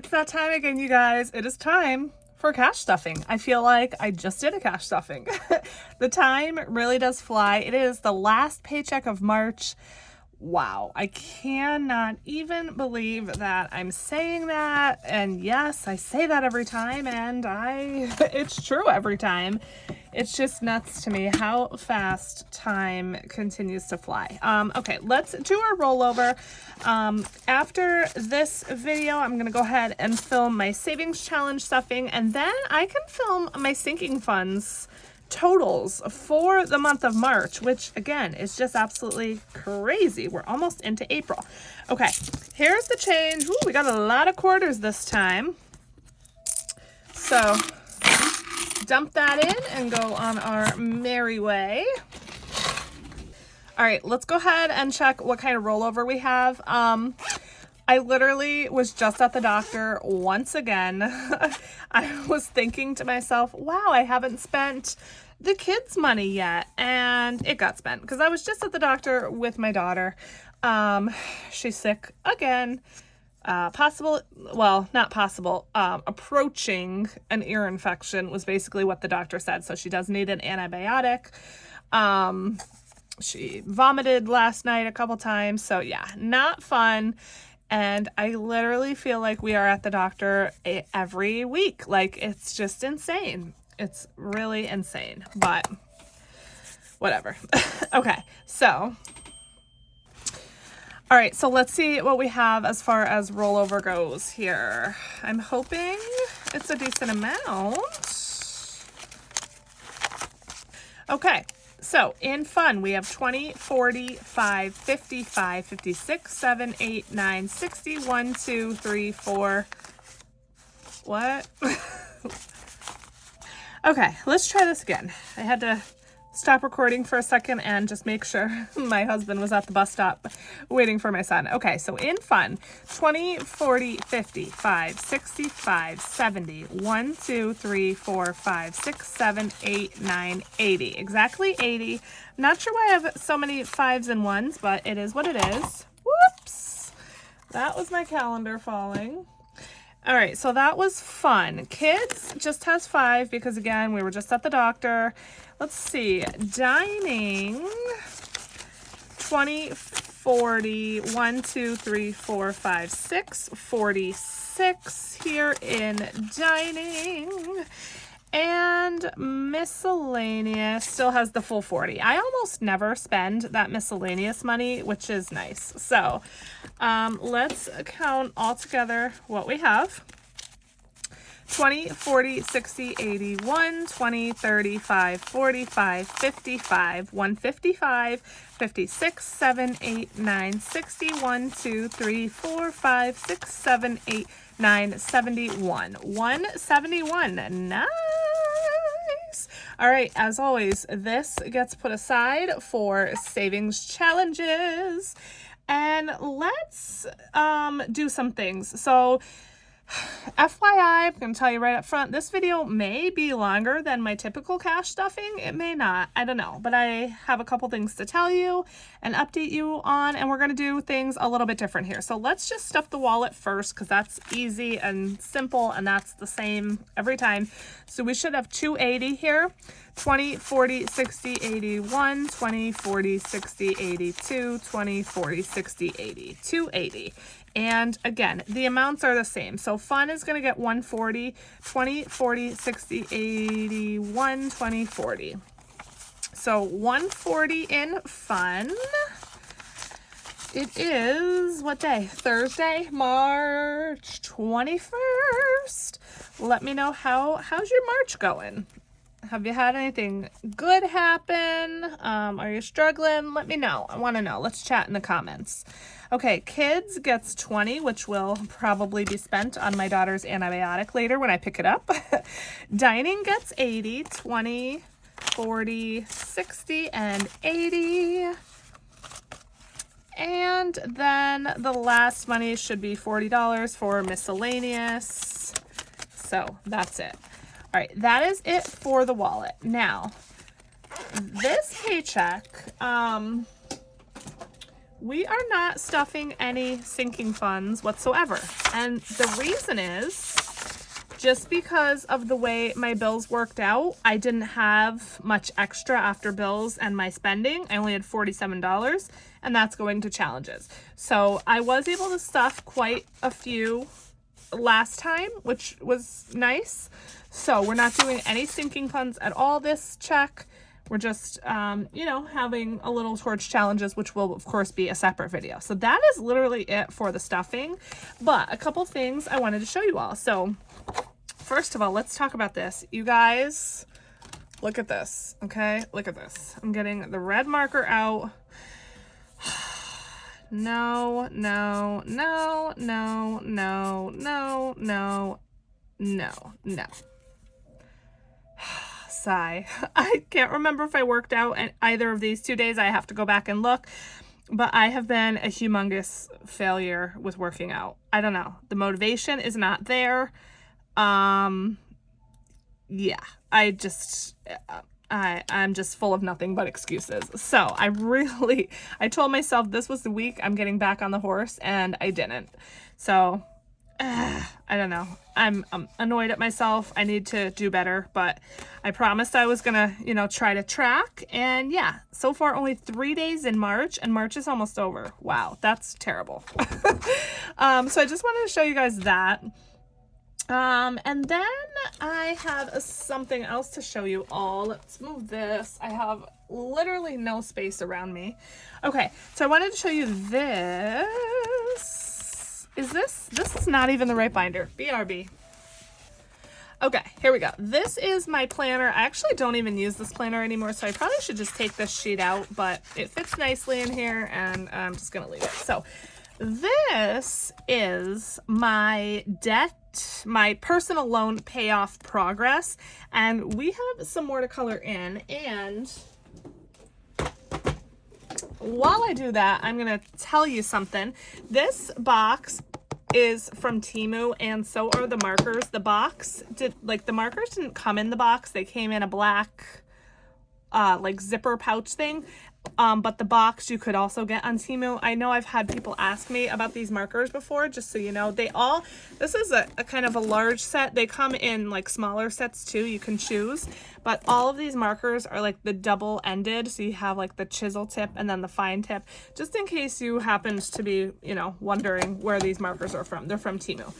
It's that time again, you guys. It is time for cash stuffing. I feel like I just did a cash stuffing. The time really does fly. It is the last paycheck of March. Wow, I cannot even believe that I'm saying that. And yes, I say that every time, and it's true every time. It's just nuts to me how fast time continues to fly. Okay, let's do our rollover. After this video, I'm gonna go ahead and film my savings challenge stuffing, and then I can film my sinking funds totals for the month of March, which again is just absolutely crazy. We're almost into April. Okay, here's the change. Ooh, we got a lot of quarters this time. So dump that in and go on our merry way. All right, let's go ahead and check what kind of rollover we have. I literally was just at the doctor once again. I was thinking to myself, wow, I haven't spent the kids' money yet. And it got spent because I was just at the doctor with my daughter. She's sick again. Approaching an ear infection was basically what the doctor said. So she does need an antibiotic. She vomited last night a couple times. So yeah, not fun. And I literally feel like we are at the doctor every week. Like, it's just insane. It's really insane, but whatever. Okay, so, all right, so let's see what we have as far as rollover goes here. I'm hoping it's a decent amount. Okay. So in fun, we have 20, 40, 5, 55, 56, 7, 8, 9, 60, 1, 2, 3, 4. What? Okay, let's try this again. I had to stop recording for a second and just make sure my husband was at the bus stop waiting for my son. Okay, so in fun, 20, 40, 50, 5, 65, 70, 1, 2, 3, 4, 5, 6, 7, 8, 9, 80. Exactly 80. Not sure why I have so many 5s and 1s, but it is what it is. Whoops. That was my calendar falling. All right, so that was fun. Kids just has 5 because, again, we were just at the doctor. Let's see. Dining, 20, 40, 1, 2, 3, 4, 5, 6, 46 here in dining. And miscellaneous still has the full 40. I almost never spend that miscellaneous money, which is nice. So let's count all together what we have. 20, 40, 60, 80, 1, 20, 35, 45, 55, 155, 56, 7, 8, 9, 60, 1, 2, 3, 4, 5, 6, 7, 8, 9, 71. 171. Nice. All right, as always, this gets put aside for savings challenges. And let's do some things. So FYI, I'm going to tell you right up front, this video may be longer than my typical cash stuffing. It may not. I don't know. But I have a couple things to tell you and update you on, and we're going to do things a little bit different here. So let's just stuff the wallet first because that's easy and simple, and that's the same every time. So we should have 280 here. 20, 40, 60, 81, 20, 40, 60, 82, 20, 40, 60, 80, 280. And again, the amounts are the same. So fun is going to get 140, 20, 40, 60, 81, 20, 40. So 140 in fun. It is, what day? Thursday, March 21st. Let me know how's your March going? Have you had anything good happen? Are you struggling? Let me know. I want to know. Let's chat in the comments. Okay, kids gets 20, which will probably be spent on my daughter's antibiotic later when I pick it up. Dining gets 80, 20, 40, 60, and 80. And then the last money should be $40 for miscellaneous. So that's it. All right, that is it for the wallet. Now, this paycheck we are not stuffing any sinking funds whatsoever. And the reason is just because of the way my bills worked out. I didn't have much extra after bills and my spending. I only had $47, and that's going to challenges. So I was able to stuff quite a few last time, which was nice. So we're not doing any sinking funds at all this check. We're just, you know, having a little towards challenges, which will, of course, be a separate video. So that is literally it for the stuffing. But a couple things I wanted to show you all. So first of all, let's talk about this. You guys, look at this, okay? Look at this. I'm getting the red marker out. No, no, no, no, no, no, no, no, no. Sigh. I can't remember if I worked out either of these 2 days. I have to go back and look. But I have been a humongous failure with working out. I don't know. The motivation is not there. Yeah. I'm just full of nothing but excuses. So I told myself this was the week I'm getting back on the horse, and I didn't. So I don't know. I'm annoyed at myself. I need to do better, but I promised I was gonna, you know, try to track. And yeah, so far only 3 days in March, and March is almost over. Wow, that's terrible. So I just wanted to show you guys that. And then I have something else to show you all. Let's move this. I have literally no space around me. Okay, so I wanted to show you this. This is not even the right binder. BRB. Okay, here we go. This is my planner. I actually don't even use this planner anymore, so I probably should just take this sheet out, but it fits nicely in here, and I'm just gonna leave it. So this is my debt, my personal loan payoff progress, and we have some more to color in. And while I do that, I'm gonna tell you something. This box is from Temu, and so are the markers. The markers didn't come in the box. They came in a black like zipper pouch thing. But the box you could also get on Temu. I know I've had people ask me about these markers before, just so you know. This is a kind of a large set. They come in like smaller sets too, you can choose. But all of these markers are like the double-ended, so you have like the chisel tip and then the fine tip, just in case you happened to be, you know, wondering where these markers are from. They're from Temu.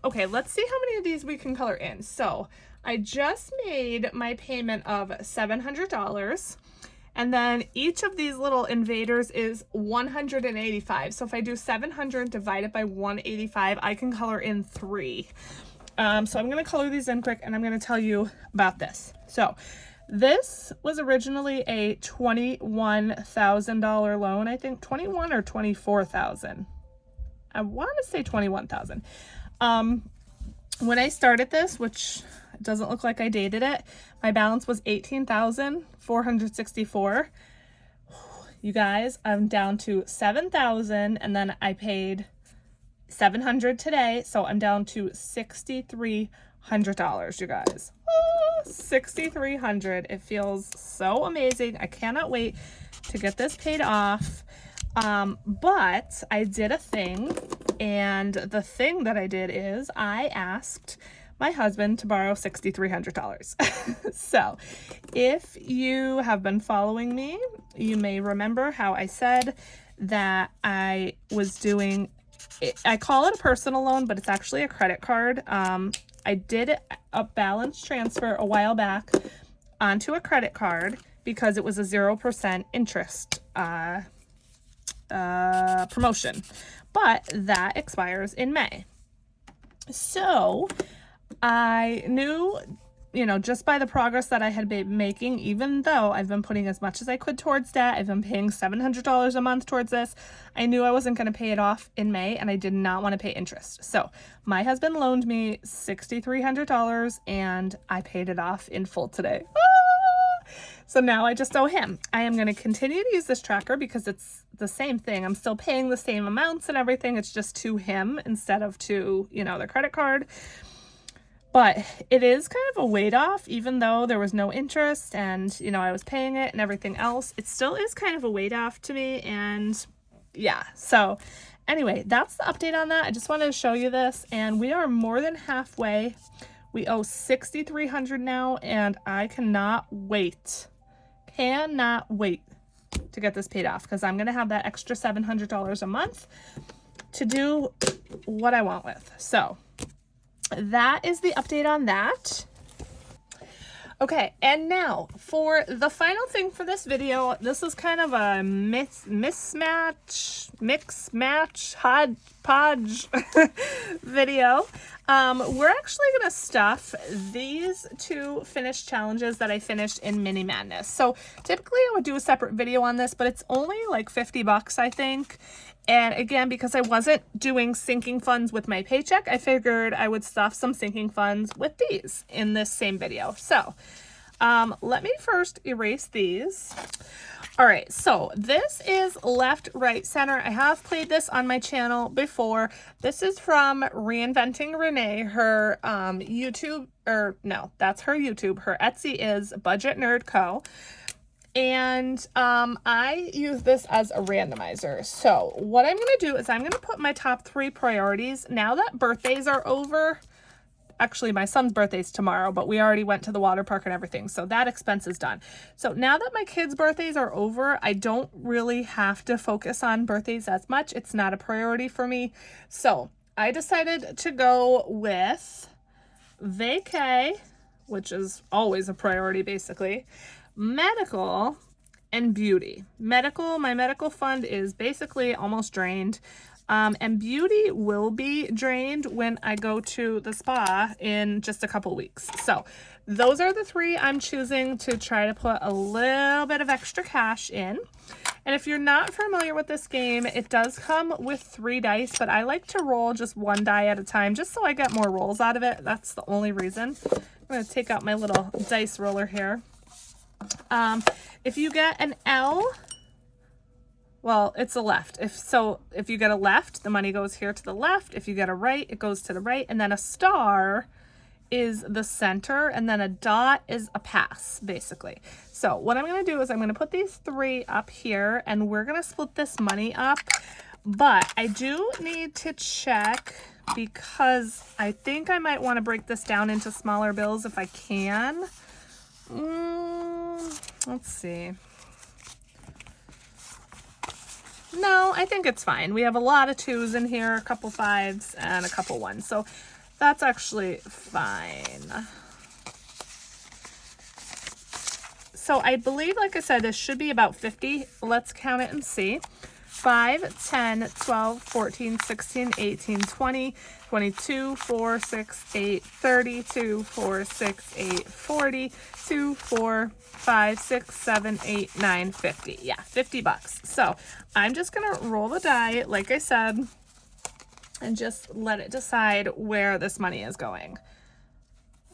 Okay, let's see how many of these we can color in. So I just made my payment of $700. And then each of these little invaders is 185. So if I do 700 divided by 185, I can color in 3. So I'm going to color these in quick, and I'm going to tell you about this. So this was originally a $21,000 loan. I think 21 or 24,000. I want to say 21,000. When I started this, which it doesn't look like I dated it, my balance was $18,464. You guys, I'm down to $7,000, and then I paid $700 today, so I'm down to $6,300, you guys. Oh, $6,300. It feels so amazing. I cannot wait to get this paid off. But I did a thing, and the thing that I did is I asked my husband to borrow $6,300. So if you have been following me, you may remember how I said that I was doing, I call it a personal loan, but it's actually a credit card. I did a balance transfer a while back onto a credit card because it was a 0% interest promotion, but that expires in May. So I knew, you know, just by the progress that I had been making, even though I've been putting as much as I could towards debt, I've been paying $700 a month towards this, I knew I wasn't going to pay it off in May, and I did not want to pay interest. So my husband loaned me $6,300, and I paid it off in full today. So now I just owe him. I am going to continue to use this tracker because it's the same thing. I'm still paying the same amounts and everything. It's just to him instead of to, you know, the credit card. But it is kind of a weight off, even though there was no interest and, you know, I was paying it and everything else. It still is kind of a weight off to me. And yeah. So anyway, that's the update on that. I just wanted to show you this, and we are more than halfway. We owe $6,300 now, and I cannot wait to get this paid off, because I'm going to have that extra $700 a month to do what I want with. So that is the update on that. Okay, and now for the final thing for this video. This is kind of a mix match hodgepodge video. We're actually gonna stuff these 2 finished challenges that I finished in Mini Madness. So typically I would do a separate video on this, but it's only like 50 bucks, I think. And again, because I wasn't doing sinking funds with my paycheck, I figured I would stuff some sinking funds with these in this same video. So let me first erase these. All right, so this is left, right, center. I have played this on my channel before. This is from Reinventing Renee. Her YouTube, or no, that's her YouTube. Her Etsy is Budget Nerd Co. And I use this as a randomizer. So what I'm going to do is I'm going to put my top 3 priorities. Now that birthdays are over, actually my son's birthday's tomorrow, but we already went to the water park and everything, so that expense is done. So now that my kids' birthdays are over, I don't really have to focus on birthdays as much. It's not a priority for me. So I decided to go with vacay, which is always a priority basically, medical, and beauty. Medical, my medical fund is basically almost drained. And beauty will be drained when I go to the spa in just a couple weeks. So those are the 3 I'm choosing to try to put a little bit of extra cash in. And if you're not familiar with this game, it does come with 3 dice, but I like to roll just 1 die at a time just so I get more rolls out of it. That's the only reason. I'm going to take out my little dice roller here. If you get an L, well, it's a left. If you get a left, the money goes here to the left. If you get a right, it goes to the right. And then a star is the center, and then a dot is a pass, basically. So what I'm going to do is I'm going to put these 3 up here, and we're going to split this money up. But I do need to check, because I think I might want to break this down into smaller bills if I can. Let's see. No, I think it's fine. We have a lot of 2s in here, a couple 5s, and a couple 1s. So that's actually fine. So I believe, like I said, this should be about 50. Let's count it and see. 5, 10, 12, 14, 16, 18, 20, 22, 4, 6, 8, 32, 4, 6, 8, 40, 2, 4, 5, 6, 7, 8, 9, 50. Yeah, 50 bucks. So I'm just going to roll the die, like I said, and just let it decide where this money is going.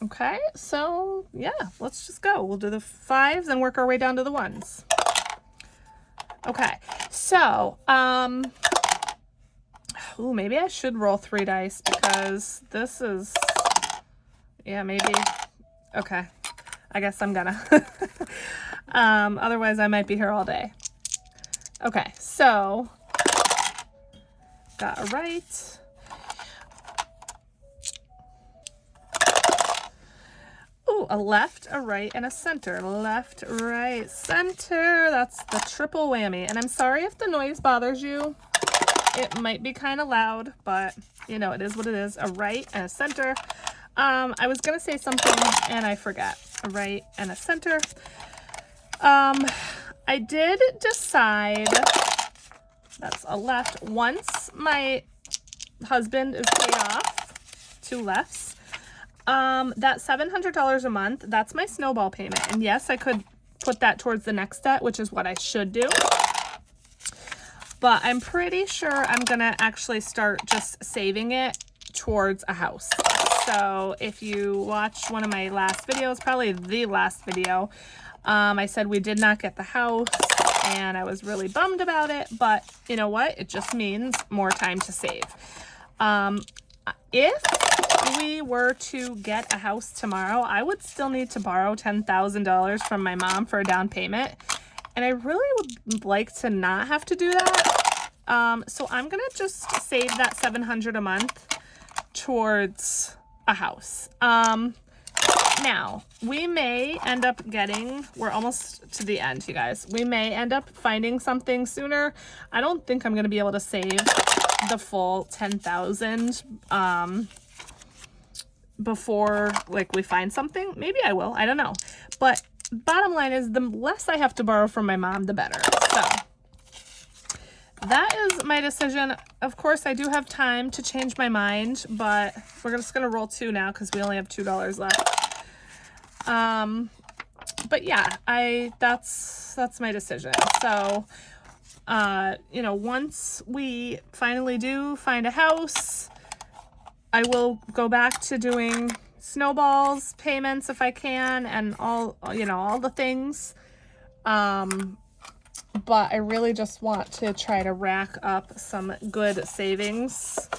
Okay, so yeah, let's just go. We'll do the 5s and work our way down to the 1s. Okay, so, ooh, maybe I should roll 3 dice, because this is, yeah, maybe, okay, I guess I'm gonna, otherwise I might be here all day. Okay, so, got a right. Ooh, a left, a right, and a center. Left, right, center. That's the triple whammy. And I'm sorry if the noise bothers you. It might be kind of loud, but you know, it is what it is. A right and a center. I was going to say something and I forgot. A right and a center. I did decide that's a left. Once my husband is paid off, 2 lefts. That $700 a month, that's my snowball payment. And yes, I could put that towards the next debt, which is what I should do. But I'm pretty sure I'm gonna actually start just saving it towards a house. So if you watched one of my last videos, probably the last video, I said we did not get the house and I was really bummed about it, but you know what? It just means more time to save. If we were to get a house tomorrow, I would still need to borrow $10,000 from my mom for a down payment. And I really would like to not have to do that. So I'm gonna just save that $700 a month towards a house. Now, we may end up getting, we're almost to the end, you guys. We may end up finding something sooner. I don't think I'm going to be able to save the full 10,000 before like we find something. Maybe I will, I don't know. But bottom line is the less I have to borrow from my mom, the better. So that is my decision. Of course, I do have time to change my mind, but we're just going to roll 2 now because we only have $2 left. But yeah, that's my decision. So, you know, once we finally do find a house, I will go back to doing snowballs payments if I can, and all, you know, all the things. But I really just want to try to rack up some good savings,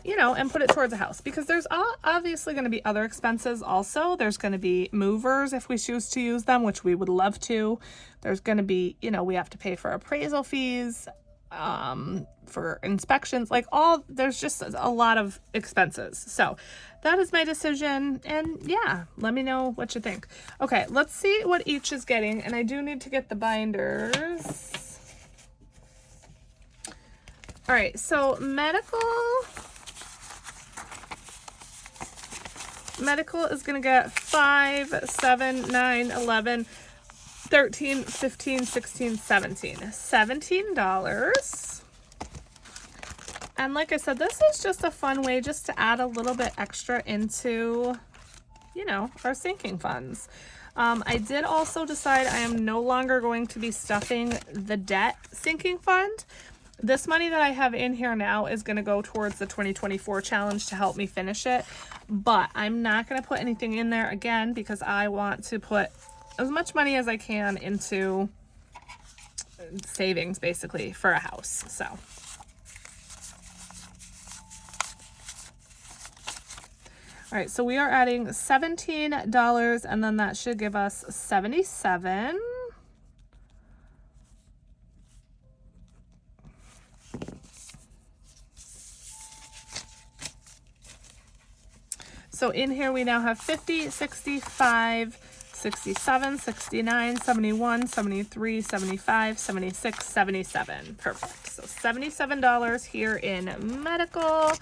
you know, and put it towards a house, because there's obviously going to be other expenses also. There's going to be movers if we choose to use them, which we would love to. There's going to be, you know, we have to pay for appraisal fees, for inspections, like there's just a lot of expenses. So that is my decision. And yeah, let me know what you think. Okay, let's see what each is getting. And I do need to get the binders. All right, so medical is going to get 5, 7, 9, 11, 13, 15, 16, 17. $17. And like I said, this is just a fun way just to add a little bit extra into, you know, our sinking funds. I did also decide I am no longer going to be stuffing the debt sinking fund. This money that I have in here now is going to go towards the 2024 challenge to help me finish it. But I'm not going to put anything in there again because I want to put as much money as I can into savings basically for a house. So. All right, so we are adding $17 and then that should give us 77. So in here we now have 50, 65, 67, 69, 71, 73, 75, 76, 77. Perfect. So $77 here in medical,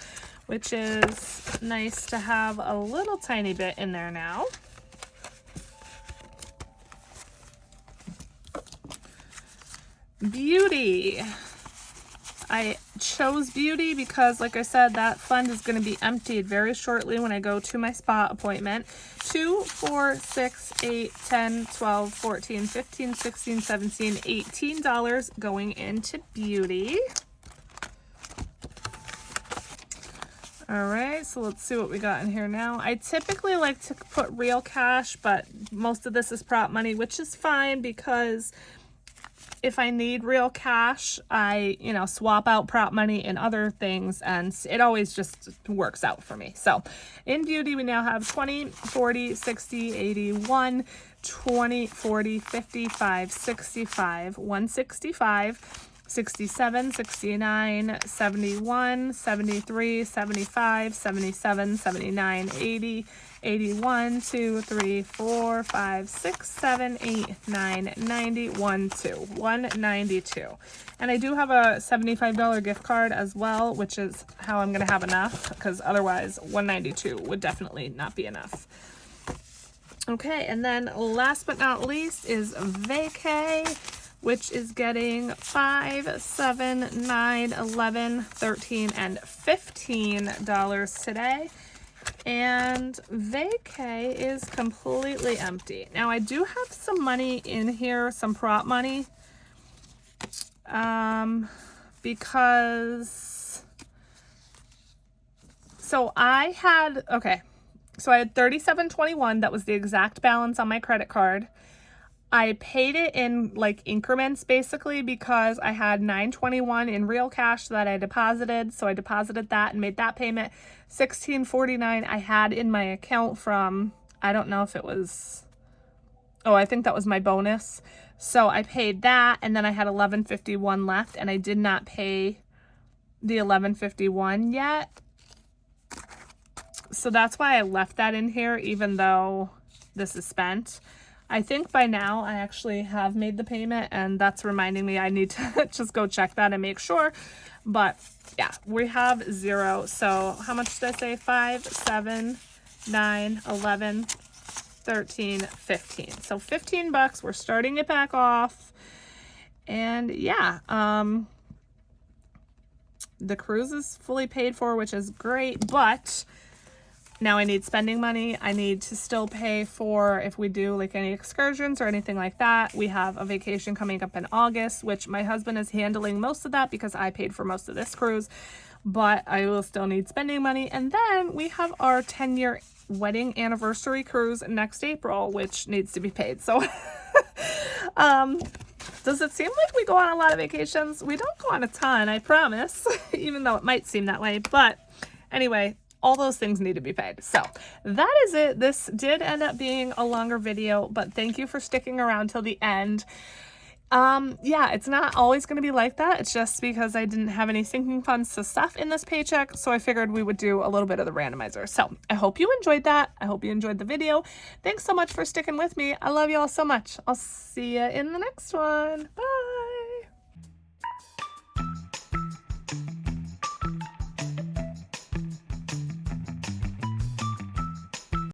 which is nice to have a little tiny bit in there now. Beauty. I chose beauty because, like I said, that fund is going to be emptied very shortly when I go to my spa appointment. 2, 4, 6, 8, 10, 12, 14, 15, 16, 17, $18 going into beauty. All right, so let's see what we got in here now. I typically like to put real cash, but most of this is prop money, which is fine because if I need real cash, I, you know, swap out prop money and other things, and it always just works out for me. So in beauty, we now have 20, 40, 60, 81, 20, 40, 55, 65, 165, 67, 69, 71, 73, 75, 77, 79, 80, 81, 2, 3, 4, 5, 6, 7, 8, 9, 90, 1, 2, 192. And I do have a $75 gift card as well, which is how I'm going to have enough, because otherwise 192 would definitely not be enough. Okay, and then last but not least is vacay, which is getting 5, 7, 9, 11, 13, and $15 today. And vacay is completely empty. Now I do have some money in here, some prop money, because, so I had $37.21. That was the exact balance on my credit card. I paid it in like increments basically because I had $9.21 in real cash that I deposited. So I deposited that and made that payment. $16.49 I had in my account from, I don't know if it was, oh, I think that was my bonus. So I paid that, and then I had $11.51 left, and I did not pay the $11.51 yet. So that's why I left that in here, even though this is spent. I think by now I actually have made the payment, and that's reminding me I need to just go check that and make sure. But yeah, we have 0. So how much did I say? 5, 7, 9, 11, 13, 15. So $15. We're starting it back off. And yeah, the cruise is fully paid for, which is great, but now I need spending money. I need to still pay for if we do like any excursions or anything like that. We have a vacation coming up in August, which my husband is handling most of that because I paid for most of this cruise, but I will still need spending money. And then we have our 10-year wedding anniversary cruise next April, which needs to be paid. So does it seem like we go on a lot of vacations? We don't go on a ton, I promise, even though it might seem that way. But anyway, all those things need to be paid. So that is it. This did end up being a longer video, but thank you for sticking around till the end. Yeah, it's not always going to be like that. It's just because I didn't have any sinking funds to stuff in this paycheck, so I figured we would do a little bit of the randomizer. So I hope you enjoyed that. I hope you enjoyed the video. Thanks so much for sticking with me. I love you all so much. I'll see you in the next one. Bye.